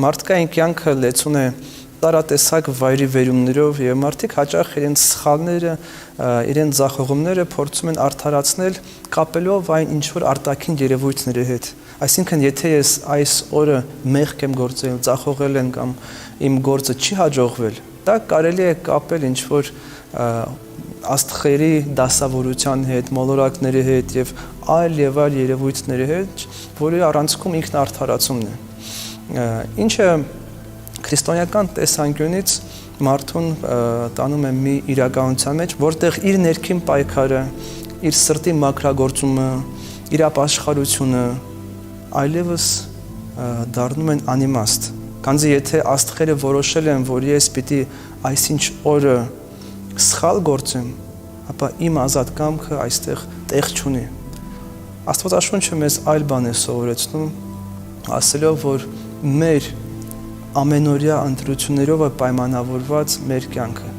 Մարդկային կյանքը լեցուն է տարատեսակ վայրի վերումներով եւ մարդիկ հաճախ իրենց սխալները, իրենց ձախողումները փորձում են արդարացնել կապելով այն ինչ որ արտաքին երևույթների հետ։ Այսինքն, եթե ես այս օրը մեղք եմ գործել, ձախողել եմ կամ իմ գործը չի հաջողվել, դա կարելի է կապել ինչ որ աստղերի դասավորության հետ, մոլորակների հետ եւ այլ երևույթների հետ, որի առանցքում ինքնարդարացումն է։ Ինչը քրիստոնեական տեսանկյունից մարդուն տանում է մի իրականության մեջ, որտեղ իր ներքին պայքարը, իր սրտի մաքրագործումը, իր ապաշխարությունը այլևս դառնում են անիմաստ։ Քանզի եթե աստղերը որոշել են, որ ես պիտի այսինչ օրը սխալ գործեմ, ապա իմ ազատ կամքը այստեղ տեղ չունի։ Աստվածաշունչը մեզ այլ բան է սովորեցնում, ասելով, որ մեր ամենօրյա ընտրություններով է պայմանավորված մեր կյանքը։